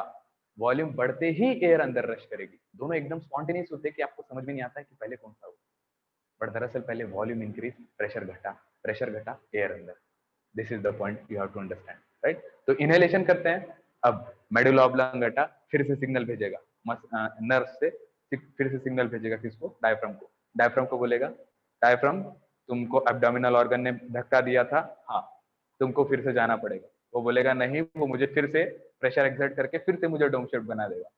वॉल्यूम बढ़ते ही एयर अंदर रश करेगी। दोनों एकदम स्पॉन्टेनियस होते हैं कि आपको समझ में नहीं आता है कि पहले कौन सा हो, बट दरअसल पहले वॉल्यूम इंक्रीज, प्रेशर घटा, एयर अंदर। This is the point you have to understand, right. तो इनहेलेशन करते हैं। अब मेडुला ऑब्लांगेटा फिर से सिग्नल भेजेगा नर्व से, फिर से सिग्नल भेजेगा किसको, डायफ्राम को। डायफ्राम को बोलेगा डायफ्राम तुमको एब्डोमिनल ऑर्गन ने धक्का दिया था, हाँ तुमको फिर से जाना पड़ेगा। वो बोलेगा नहीं, वो मुझे फिर से प्रेशर एक्सर्ट करके फिर से मुझे डोम शेप बना देगा।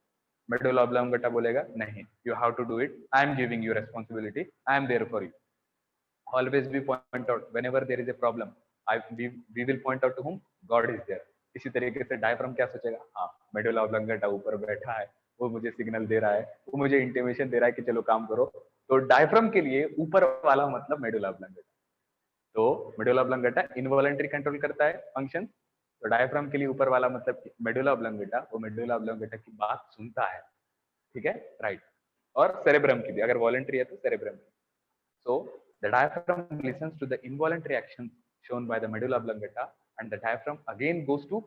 मेडुला ऑब्लांगेटा बोलेगा नहीं, you have to do it, I am giving you responsibility, I am there for you. Always we point out whenever there is a problem, we will point out to whom, God is there। इसी तरीके से diaphragm क्या सोचेगा, हाँ medulla oblongata ऊपर बैठा है, वो मुझे सिग्नल दे रहा है, वो मुझे इंटीमेशन दे रहा है कि चलो काम करो। तो डायफ्राम के लिए ऊपर वाला मतलब मेडुला ऑब्लांगेटा। तो मेडुला ऑब्लांगेटा इनवॉलंटरी कंट्रोल करता है फंक्शन, तो डायफ्राम के लिए ऊपर वाला मतलब मेडुला ऑब्लांगेटा, वो मेडुला ऑब्लांगेटा की बात सुनता है, ठीक है, राइट। और सेरेब्रम की भी, अगर वॉलंटरी है तो cerebrum. So the diaphragm listens to the involuntary actions shown by the medulla oblongata, and the diaphragm again goes to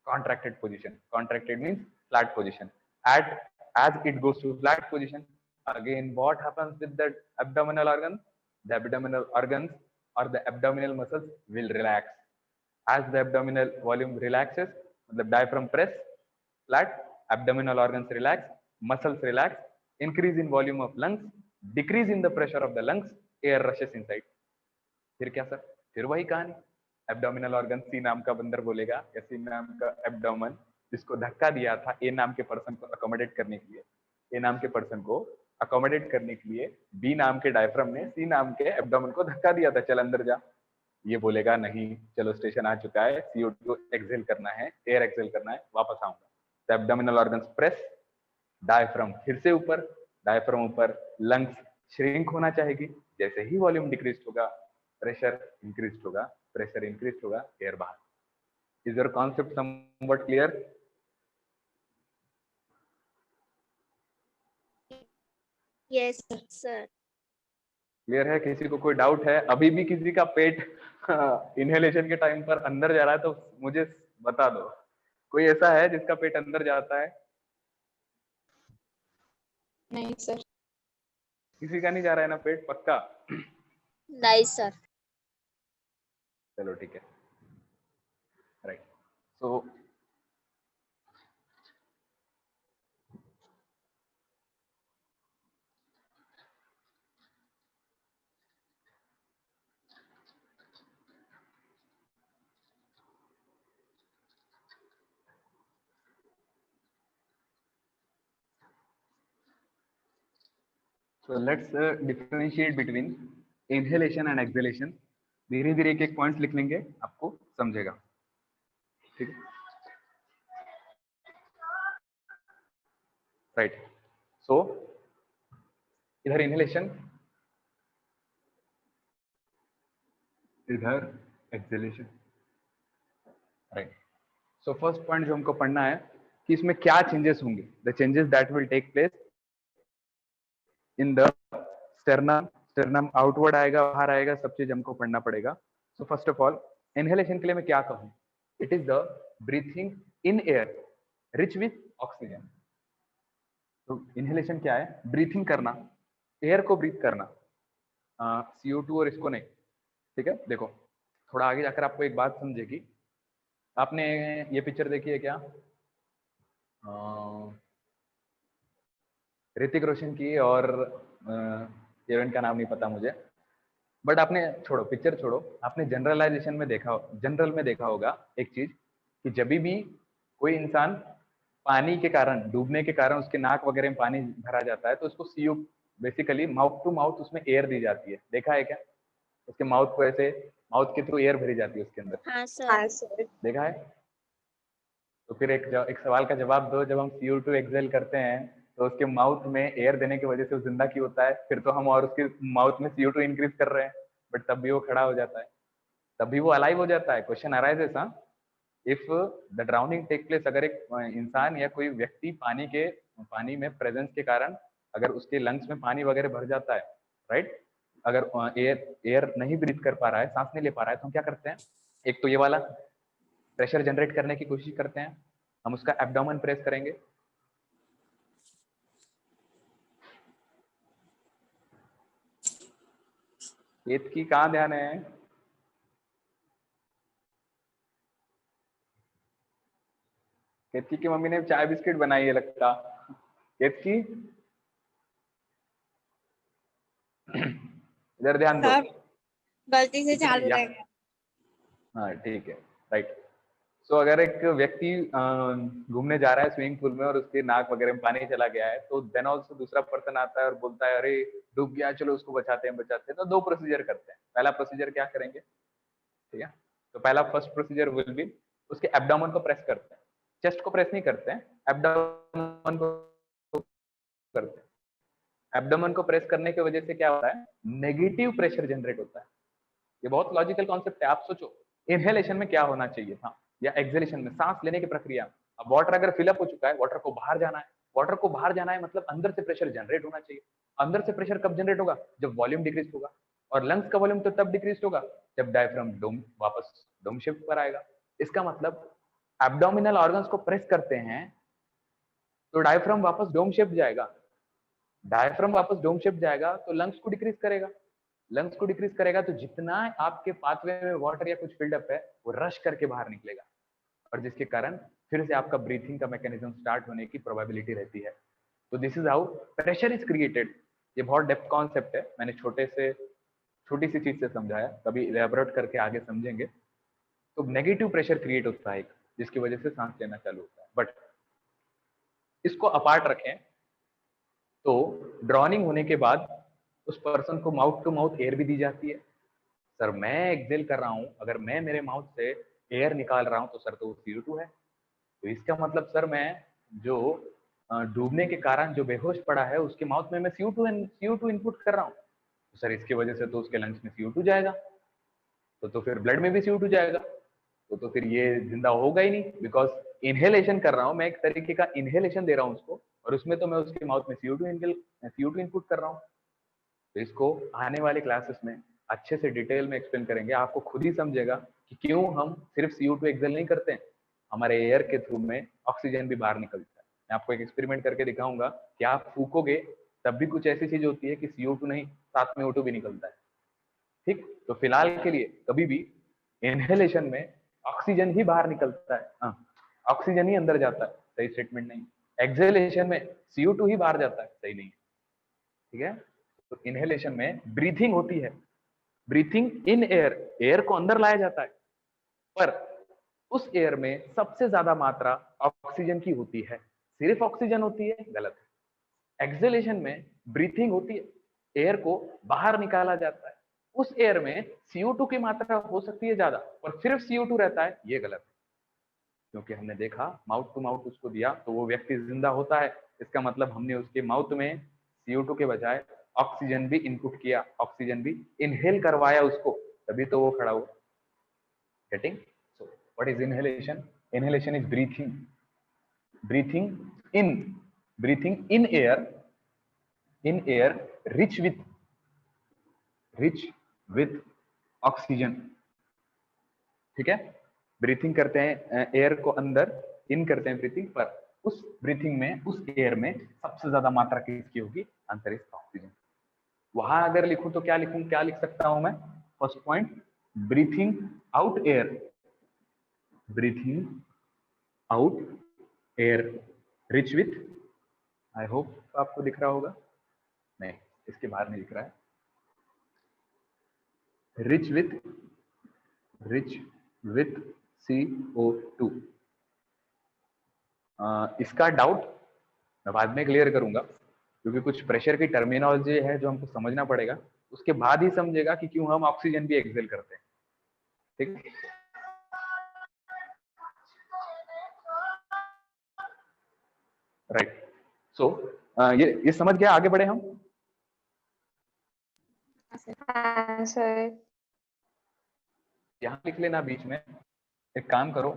contracted position. Contracted means flat position. As it goes to flat position, again what happens with the abdominal organs? The abdominal organs or the abdominal muscles will relax. As the abdominal volume relaxes, the diaphragm press flat, abdominal organs relax, muscles relax, increase in volume of lungs, decrease in the pressure of the lungs, air rushes inside। फिर क्या sir, फिर वही कहानी, abdominal organ सी नाम का बंदर बोलेगा या सी नाम का एब्डोमन जिसको धक्का दिया था ए नाम के पर्सन को अकोमोडेट करने के लिए, ए नाम के पर्सन को अकोमोडेट करने के लिए बी नाम के डायफ्राम ने सी नाम के एब्डोमन को धक्का दिया था, चल अंदर जा। ये बोलेगा नहीं, चलो स्टेशन आ चुका है, CO2 एक्सेल करना है, एयर एक्सेल करना है, वापस आऊंगा। तो एब्डोमिनल ऑर्गन्स प्रेस, डायफ्राम फिर से ऊपर, डायफ्राम ऊपर, लंग्स श्रिंक होना चाहेगी, जैसे ही वॉल्यूम डिक्रीज होगा प्रेशर इंक्रीज होगा, प्रेशर इंक्रीज होगा, एयर बाहर। Is your concept somewhat clear? Yes sir. Clear है? किसी को कोई डाउट है? अभी भी किसी का पेट इनहेलेशन के टाइम पर अंदर जा रहा है तो मुझे बता दो। कोई ऐसा है जिसका पेट अंदर जाता है? नहीं सर। किसी का नहीं जा रहा है ना पेट, पक्का? नहीं सर। चलो ठीक है, right. So let's differentiate between inhalation and exhalation. धीरे धीरे एक एक पॉइंट्स लिख लेंगे, आपको समझेगा, ठीक है, राइट। सो इधर इनहेलेशन, इधर exhalation, right. So first point जो हमको पढ़ना है कि इसमें क्या चेंजेस होंगे, the changes that will take place in the sternum. Sternum outward आएगा, बाहर आएगा, सब चीज हमको पढ़ना पड़ेगा। So first of all inhalation के लिए मैं क्या कहूँ, it is the breathing in air rich with oxygen. तो इनहेलेशन क्या है, ब्रीथिंग करना, एयर को ब्रीथ करना, CO2 और इसको नहीं, ठीक है। देखो थोड़ा आगे जाकर आपको एक बात समझेगी। आपने ये पिक्चर देखी है क्या, ऋतिक रोशन की, और हीरोइन का नाम नहीं पता मुझे, बट आपने छोड़ो, पिक्चर छोड़ो, आपने जनरलाइजेशन में देखा, जनरल में देखा होगा एक चीज कि जब भी कोई इंसान पानी के कारण, डूबने के कारण उसके नाक वगैरह में पानी भरा जाता है तो उसको CO, basically mouth to mouth उसमें एयर दी जाती है, देखा है क्या? उसके माउथ को ऐसे, माउथ के थ्रू एयर भरी जाती है उसके अंदर। हाँ सर। देखा है? तो फिर एक सवाल का जवाब दो, जब हम CO2 एक्सेल करते हैं तो उसके माउथ में एयर देने की वजह से वो जिंदा क्यों होता है? फिर तो हम और उसके माउथ में CO2 इंक्रीज कर रहे हैं, बट तब भी वो खड़ा हो जाता है, तब भी वो अलाइव हो जाता है। क्वेश्चन अराइजेस, हाँ, if the drowning take place, अगर एक इंसान या कोई व्यक्ति पानी में प्रेजेंस के कारण अगर उसके लंग्स में पानी वगैरह भर जाता है, राइट, अगर एयर नहीं ब्रीथ कर पा रहा है, सांस नहीं ले पा रहा है, तो हम क्या करते हैं, एक तो ये वाला प्रेशर जनरेट करने की कोशिश करते हैं, हम उसका एब्डोमेन प्रेस करेंगे। केतकी कहाँ ध्यान है? केतकी की मम्मी ने चाय बिस्किट बनाई है लगता। केतकी इधर ध्यान दो। गलती से इतना चालू रह गया। हाँ ठीक है, राइट। सो अगर एक व्यक्ति घूमने जा रहा है स्विमिंग पूल में और उसके नाक वगैरह में पानी चला गया है, तो देन ऑल्सो दूसरा पर्सन आता है और बोलता है अरे डूब गया, चलो उसको बचाते हैं। तो दो प्रोसीजर करते हैं। पहला प्रोसीजर क्या करेंगे, ठीक है, तो पहला फर्स्ट प्रोसीजर विल बी उसके एब्डोमेन को प्रेस करते हैं, चेस्ट को प्रेस नहीं करते हैं, एब्डोमेन को करते हैं। एब्डोमेन को प्रेस करने की वजह से क्या होता है, नेगेटिव प्रेशर जनरेट होता है। ये बहुत लॉजिकल कॉन्सेप्ट है। आप सोचो इनहेलेशन में क्या होना चाहिए था, या एक्सहेलेशन में, सांस लेने की प्रक्रिया। अब वाटर अगर फिलअप हो चुका है, वाटर को बाहर जाना है, वाटर को बाहर जाना है मतलब अंदर से प्रेशर जनरेट होना चाहिए। अंदर से प्रेशर कब जनरेट होगा, जब वॉल्यूम डिक्रीज होगा, और लंग्स का वॉल्यूम तो तब डिक्रीज होगा जब डायफ्राम डोम वापस डोम शिफ्ट पर आएगा। इसका मतलब एब्डोमिनल ऑर्गन्स को प्रेस करते हैं तो डायफ्राम वापस डोम शिफ्ट जाएगा, डायफ्राम वापस डोम शिफ्ट जाएगा तो लंग्स को डिक्रीज करेगा। लंग्स को डिक्रीज करेगा तो जितना आपके पाथवे में वाटर या कुछ फिल्डअप है वो रश करके बाहर निकलेगा, और जिसके कारण फिर से आपका ब्रीथिंग का मैकेनिज्म स्टार्ट होने की प्रोबेबिलिटी रहती है। तो this is how pressure is created. ये बहुत डेप्थ कॉन्सेप्ट है, मैंने छोटी सी चीज से समझाया, कभी इलेबोरेट करके आगे समझेंगे। तो नेगेटिव प्रेशर क्रिएट होता है जिसकी वजह से सांस लेना चालू होता है। बट इसको अपार्ट रखें तो ड्रॉनिंग होने के बाद उस पर्सन को माउथ टू माउथ एयर भी दी जाती है। सर मैं एक्सेल कर रहा हूं, अगर मैं मेरे माउथ से एयर निकाल रहा हूं तो सर तो CO2 है, तो इसका मतलब सर मैं जो डूबने के कारण जो बेहोश पड़ा है उसके माउथ में मैं CO2 इनपुट कर रहा हूँ, तो सर इसकी वजह से तो उसके लंग्स में CO2 जाएगा, तो फिर ब्लड में भी CO2 जाएगा, तो फिर ये जिंदा होगा ही नहीं, बिकॉज इनहेलेशन कर रहा हूँ मैं, एक तरीके का इनहेलेशन दे रहा हूँ उसको, और उसमें तो मैं उसके माउथ में CO2 इनपुट कर रहा हूँ। तो इसको आने वाले क्लासेस में अच्छे से डिटेल में एक्सप्लेन करेंगे, आपको खुद ही समझेगा कि क्यों हम सिर्फ CO2 एक्सेल नहीं करते हैं, हमारे एयर के थ्रू में ऑक्सीजन भी बाहर निकलता है। मैं आपको एक एक्सपेरिमेंट करके दिखाऊंगा कि आप फूकोगे तब भी कुछ ऐसी चीज होती है कि CO2 नहीं, साथ में O2 भी निकलता है। ठीक, तो फिलहाल के लिए कभी भी इनहेलेशन में ऑक्सीजन ही बाहर निकलता है, हाँ, ऑक्सीजन ही अंदर जाता है, सही स्टेटमेंट नहीं। एक्सेलेशन में CO2 ही बाहर जाता है, सही नहीं है। ठीक है, तो इनहेलेशन में ब्रीथिंग होती है, ब्रीथिंग इन एयर, एयर को अंदर लाया जाता है, पर उस एयर में सबसे ज्यादा मात्रा ऑक्सीजन की होती है। सिर्फ ऑक्सीजन होती है, गलत है। एक्सेलेशन में ब्रीथिंग होती है, एयर को बाहर निकाला जाता है, उस एयर में CO2 की मात्रा हो सकती है ज्यादा पर सिर्फ CO2 रहता है, ये गलत है। क्योंकि हमने देखा माउथ टू माउथ उसको दिया तो वो व्यक्ति जिंदा होता है, इसका मतलब हमने उसके माउथ में CO2 के बजाय ऑक्सीजन भी इनपुट किया, ऑक्सीजन भी इनहेल करवाया उसको, तभी तो वो खड़ा हुआ। Getting? So what is inhalation? Inhalation is breathing in air rich with oxygen। ठीक है, ब्रीथिंग करते हैं एयर को अंदर, इन करते हैं ब्रीथिंग, पर उस ब्रीथिंग में उस एयर में सबसे ज्यादा मात्रा किसकी होगी? अंतरिक्ष ऑक्सीजन। वहां अगर लिखूं तो क्या लिखूं, क्या लिख सकता हूं मैं? First point, breathing out air rich with, I hope आपको दिख रहा होगा, नहीं इसके बाहर नहीं दिख रहा है, रिच विथ CO2। इसका डाउट मैं बाद में क्लियर करूंगा, क्योंकि कुछ प्रेशर की टर्मिनोलॉजी है जो हमको समझना पड़ेगा, उसके बाद ही समझेगा कि क्यों हम ऑक्सीजन भी एक्सेल करते हैं। ठीक, राइट। सो ये समझ गया, आगे बढ़े हम। हाँ सर। यहाँ लिख लेना बीच में। एक काम करो,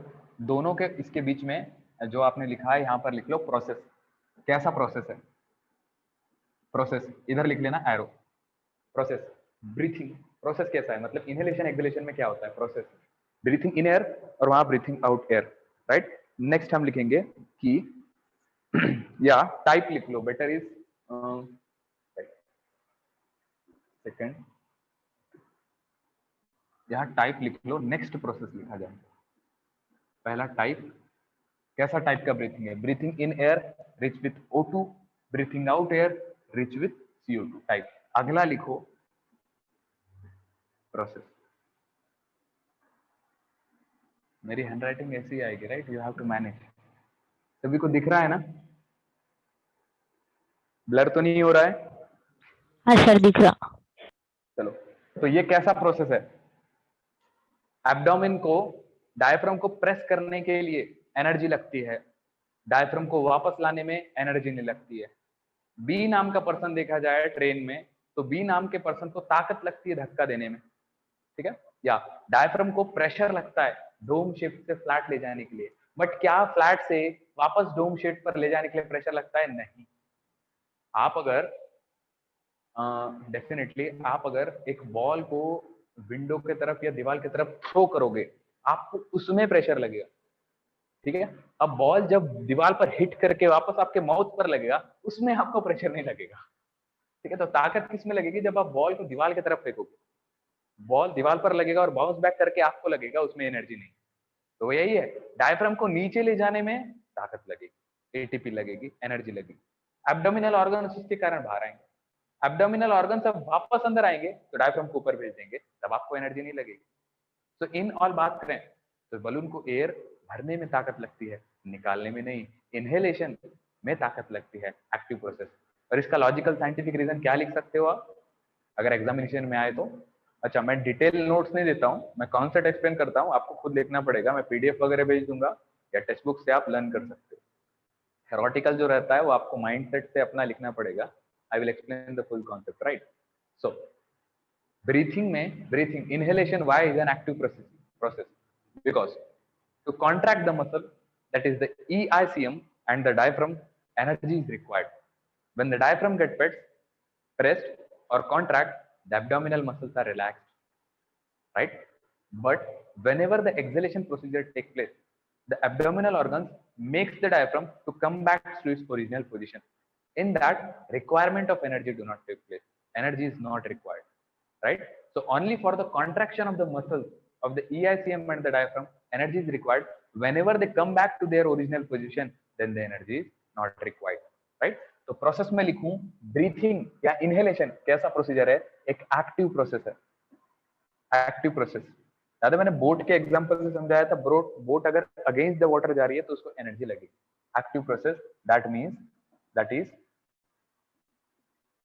दोनों के इसके बीच में जो आपने लिखा है यहाँ पर लिख लो प्रोसेस। कैसा प्रोसेस है? प्रोसेस इधर लिख लेना एरो। प्रोसेस ब्रीथिंग, प्रोसेस कैसा है? मतलब इनहेलेशन एक्सहेलेशन में क्या होता है? प्रोसेस ब्रीथिंग इन एयर और वहां breathing out air, right. Next हम लिखेंगे कि या टाइप लिख लो, बेटर इज सेकंड, यहाँ टाइप लिख लो, नेक्स्ट प्रोसेस लिखा जाए। पहला टाइप, कैसा टाइप का ब्रीथिंग है? Breathing in air rich with O2, breathing out air rich with CO2 type. अगला लिखो प्रोसेस। मेरी हैंडराइटिंग ऐसी आएगी, right, you have to manage. सभी को दिख रहा है ना? ब्लर तो नहीं हो रहा है? हाँ सर दिख रहा। चलो, तो ये कैसा प्रोसेस है? एब्डोमेन को, डायफ्राम को प्रेस करने के लिए एनर्जी लगती है, डायफ्राम को वापस लाने में एनर्जी नहीं लगती है। बी नाम का पर्सन देखा जाए ट्रेन में, तो बी नाम के पर्सन को ताकत लगती है धक्का देने में, ठीक है। या डायफ्राम को प्रेशर लगता है डोम शेप से फ्लैट ले जाने के लिए, बट क्या फ्लैट से वापस डोम शेप पर ले जाने के लिए प्रेशर लगता है? नहीं। आप अगर डेफिनेटली आप अगर एक बॉल को विंडो के तरफ या दीवार की तरफ थ्रो करोगे, आपको उसमें प्रेशर लगेगा, ठीक है। अब बॉल जब दीवार पर हिट करके वापस आपके माउथ पर लगेगा, उसमें आपको प्रेशर नहीं लगेगा, ठीक है। तो ताकत किस में लगेगी? जब आप बॉल को दीवार की तरफ फेंकोगे, बॉल दीवार पर लगेगा और बाउंस बैक करके आपको लगेगा, उसमें एनर्जी नहीं। तो यही है, डायफ्राम को नीचे ले जाने में ताकत लगेगी, एटीपी लगेगी, एनर्जी लगेगी। एब्डोमिनल ऑर्गन उसके कारण बाहर आएंगे, एब्डोमिनल ऑर्गन सब वापस अंदर आएंगे तो डायफ्राम को ऊपर भेज देंगे, तब आपको एनर्जी नहीं लगेगी। तो इन ऑल बात करें तो बलून को एयर भरने में ताकत लगती है, निकालने में नहीं। इनहेलेशन में ताकत लगती है, एक्टिव प्रोसेस। और इसका लॉजिकल साइंटिफिक रीजन क्या लिख सकते हो आप अगर एग्जामिनेशन में आए तो? अच्छा, मैं डिटेल नोट्स नहीं देता हूँ, मैं कॉन्सेप्ट एक्सप्लेन करता हूँ, आपको खुद लिखना पड़ेगा। मैं PDF वगैरह भेज दूंगा या टेक्स्ट बुक से आप लर्न कर सकते हो। थ्योरेटिकल जो रहता है वो आपको माइंडसेट से अपना लिखना पड़ेगा। I will explain the full concept, right. So breathing में, breathing inhalation why is an active process because to contract the muscle, that is the EICM and the diaphragm, energy is required. When the diaphragm gets pressed or contract, the abdominal muscles are relaxed, right? But whenever the exhalation procedure takes place, the abdominal organs makes the diaphragm to come back to its original position. In that, requirement of energy do not take place. Energy is not required, right? So only for the contraction of the muscles of the EICM and the diaphragm, energy is required. Whenever they come back to their original position, then the energy is not required, right? तो process में लिखूं breathing या inhalation कैसा procedure है? एक active process है, active process. याद है मैंने बोट के एग्जांपल से समझाया था, बोट अगर अगेंस्ट द वाटर जा रही है तो उसको एनर्जी लगेगी। Active process that means that is